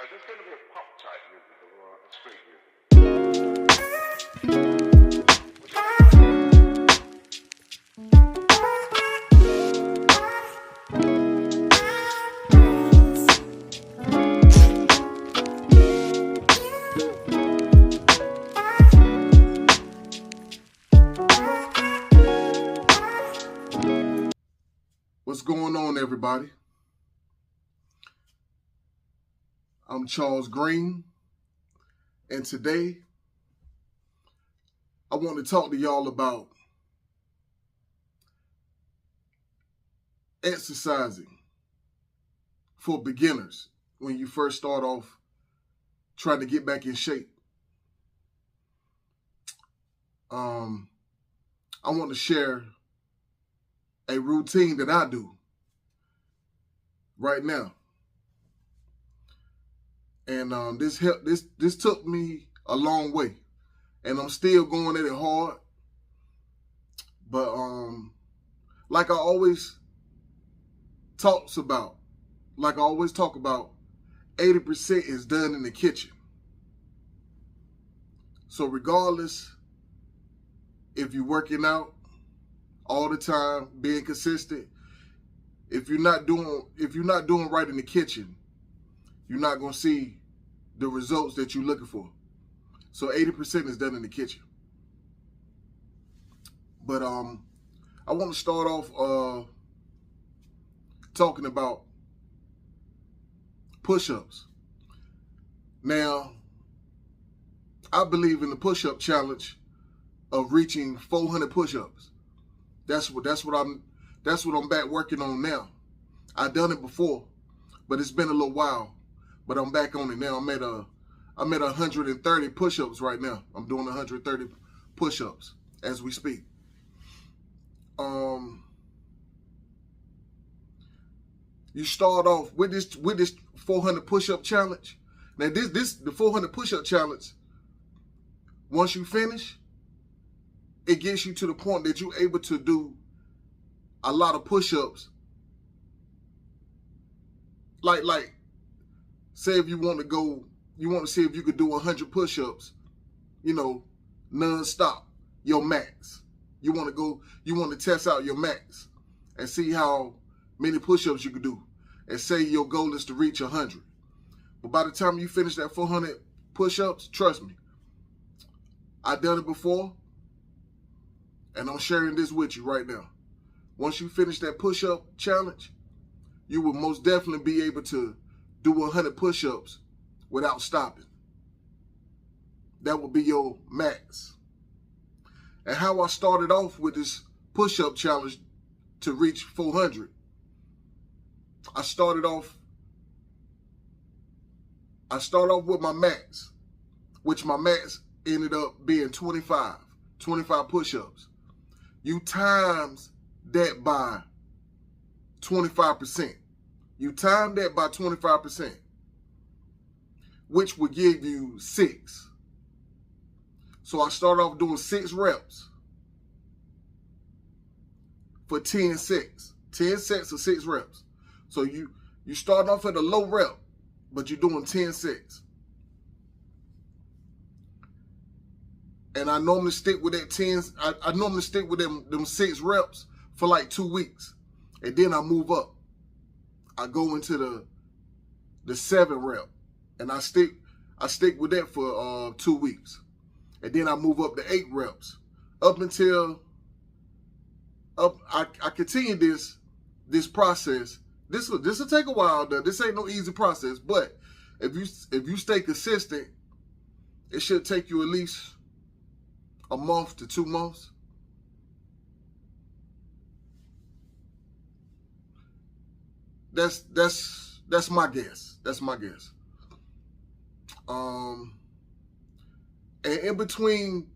There's going to be a pop type music or a street music. What's going on, everybody? I'm Charles Green, and today I want to talk to y'all about exercising for beginners when you first start off trying to get back in shape. I want to share a routine that I do right now. And this took me a long way, and I'm still going at it hard. But like I always talk about, 80% is done in the kitchen. So regardless if you're working out all the time, being consistent, if you're not doing right in the kitchen, you're not going to see the results that you're looking for. So 80% is done in the kitchen. But I want to start off talking about push-ups. Now, I believe in the push-up challenge of reaching 400 push-ups. That's what I'm back working on now. I've done it before, but it's been a little while. But I'm back on it now. I'm at 130 push-ups right now. I'm doing 130 push-ups as we speak. You start off with this 400 push-up challenge. Now the 400 push-up challenge, once you finish, it gets you to the point that you're able to do a lot of push-ups. Like say if you want to see if you could do 100 push-ups, non-stop, your max. You want to test out your max and see how many push-ups you can do. And say your goal is to reach 100. But by the time you finish that 400 push-ups, trust me, I've done it before, and I'm sharing this with you right now. Once you finish that push-up challenge, you will most definitely be able to do 100 push-ups without stopping. That will be your max. And how I started off with this push-up challenge to reach 400, I started off with my max, which my max ended up being 25 push-ups. You times that by 25%. You time that by 25%, which would give you 6. So I started off doing 6 reps for 10 sets. 10 sets of 6 reps. So you start off at a low rep, but you're doing 10 sets. And I normally stick with that 10. I normally stick with them 6 reps for like 2 weeks. And then I move up. I go into the 7 rep. And I stick with that for 2 weeks. And then I move up to 8 reps. I continue this process. This will take a while though. This ain't no easy process. But if you stay consistent, it should take you at least a month to 2 months. That's my guess. That's my guess. And in between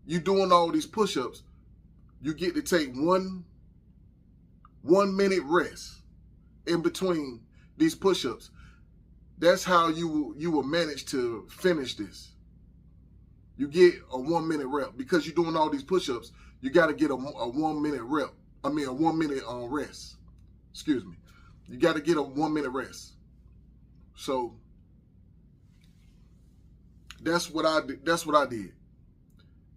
you doing all these push-ups, you get to take 1 minute rest in between these push-ups. That's how you will manage to finish this. You get a 1 minute rep because you're doing all these push-ups. You got to get a 1 minute rep. A 1 minute rest. Excuse me. You got to get a 1 minute rest. So That's what I did. That's what I did.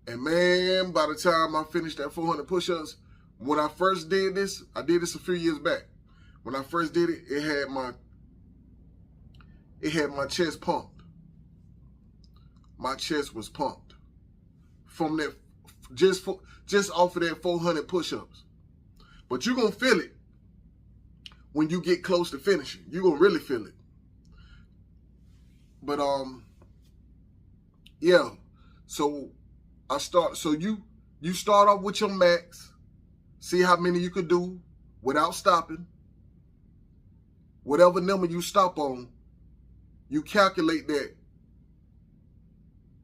And man, by the time I finished that 400 push-ups, when I first did this, I did this a few years back. When I first did it, it had my chest pumped. My chest was pumped from that, just off of that 400 push-ups. But you're gonna feel it when you get close to finishing. You're gonna really feel it. But yeah. So you start off with your max, see how many you could do without stopping. Whatever number you stop on, you calculate that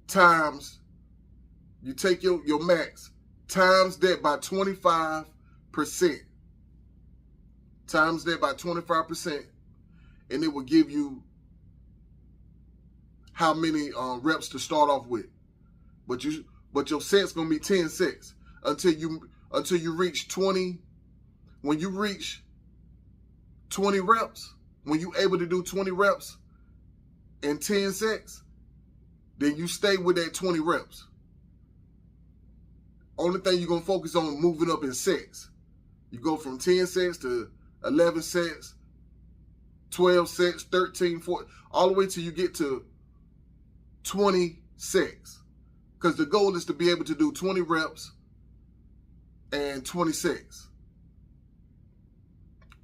times, you take your max, times that by 25%. Times that by 25%, and it will give you how many reps to start off with. But your set's gonna be 10 sets until you reach 20. When you reach 20 reps, when you're able to do 20 reps in 10 sets, then you stay with that 20 reps. Only thing you're gonna focus on moving up in sets. You go from 10 sets to 11 sets, 12 sets, 13, 14, all the way till you get to 20 sets. Because the goal is to be able to do 20 reps and 20 sets.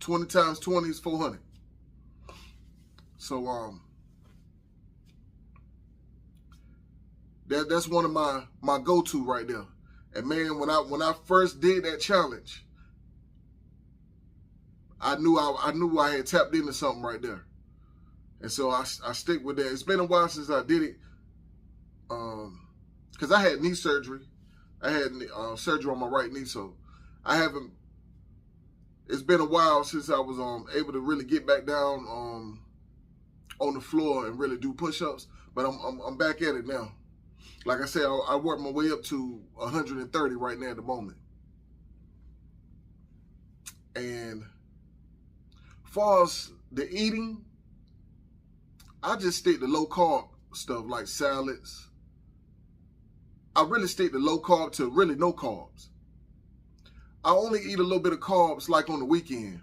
20 times 20 is 400. So that's one of my go-to right there. And man, when I first did that challenge, I knew I had tapped into something right there. And so I stick with that. It's been a while since I did it. Because I had knee surgery. I had surgery on my right knee, so I haven't. It's been a while since I was able to really get back down on the floor and really do push-ups. But I'm back at it now. Like I said, I worked my way up to 130 right now at the moment. And as far as the eating, I just stick to low carb stuff like salads. I really stick to low carb to really no carbs. I only eat a little bit of carbs like on the weekend.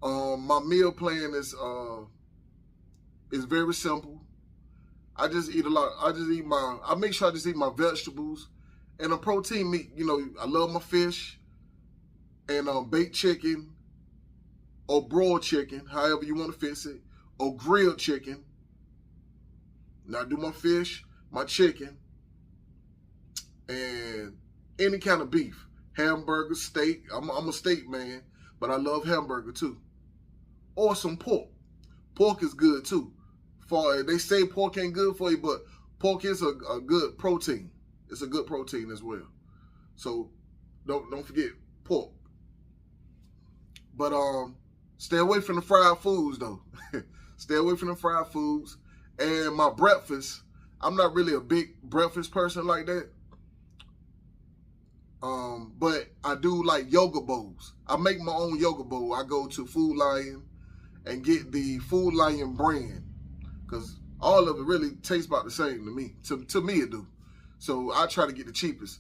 My meal plan is very simple. I just eat a lot. I make sure I just eat my vegetables and a protein meat. You know, I love my fish and baked chicken or broiled chicken, however you want to fix it, or grilled chicken. Now I do my fish, my chicken, and any kind of beef, hamburger, steak. I'm a steak man, but I love hamburger too. Or some pork. Pork is good too. They say pork ain't good for you, but pork is a good protein. It's a good protein as well. So don't forget pork. But stay away from the fried foods though. Stay away from the fried foods. And my breakfast, I'm not really a big breakfast person like that. But I do like yogurt bowls. I make my own yogurt bowl. I go to Food Lion and get the Food Lion brand. Because all of it really tastes about the same to me. To me it do. So I try to get the cheapest.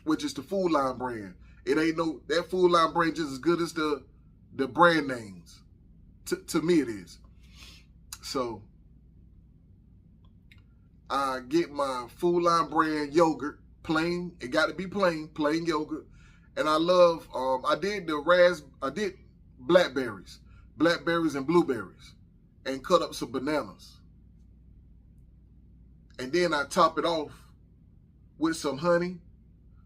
Which is the Food Lion brand. It ain't that Food Lion brand just as good as the brand names. To me it is. So I get my Food Lion brand yogurt, plain. It got to be plain yogurt. And I love, I did blackberries and blueberries, and cut up some bananas. And then I top it off with some honey,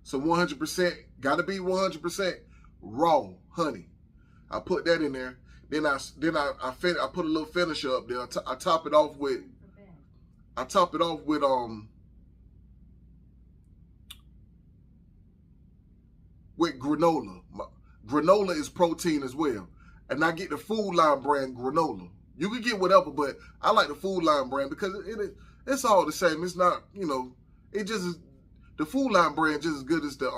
some 100%, got to be 100% raw honey. I put that in there. Then I put a little finisher up there. I top it off with granola. Granola is protein as well. And I get the Food Lion brand granola. You can get whatever, but I like the Food Lion brand because it's all the same. It's not, it just is, the Food Lion brand just as good as the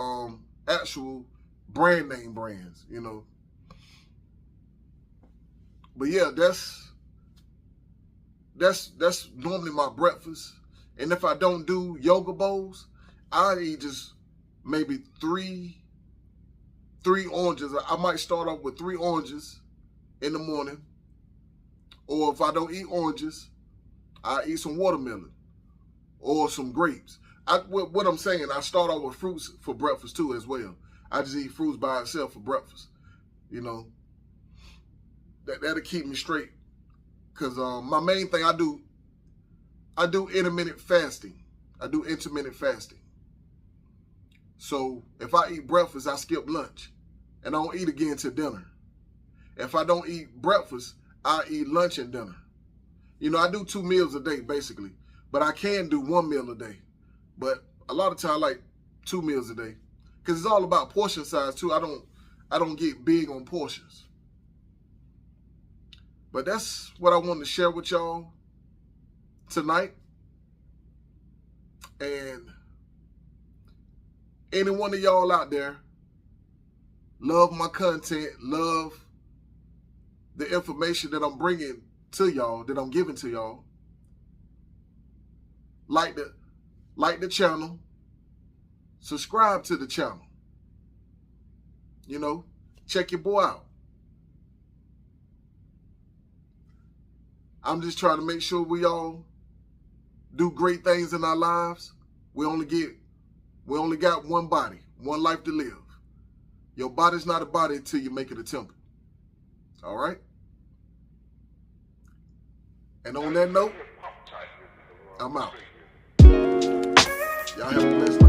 actual brand name brands, But yeah, that's normally my breakfast. And if I don't do yoga bowls, I eat just maybe three oranges. I might start off with 3 oranges in the morning. Or if I don't eat oranges, I eat some watermelon or some grapes. What I'm saying, I start off with fruits for breakfast too as well. I just eat fruits by itself for breakfast. You know, that'll keep me straight. Because my main thing I do intermittent fasting. I do intermittent fasting. So if I eat breakfast, I skip lunch. And I don't eat again till dinner. If I don't eat breakfast, I eat lunch and dinner. You know, I do 2 meals a day, basically. But I can do 1 meal a day. But a lot of time, I like 2 meals a day. Because it's all about portion size, too. I don't get big on portions. But that's what I wanted to share with y'all tonight. And any one of y'all out there, love my content, love the information that I'm bringing to y'all, that I'm giving to y'all. Like the channel, subscribe to the channel. You know, check your boy out. I'm just trying to make sure we all do great things in our lives. We only got one body, one life to live. Your body's not a body until you make it a temple. All right? And on that note, I'm out. Y'all have a blessed night.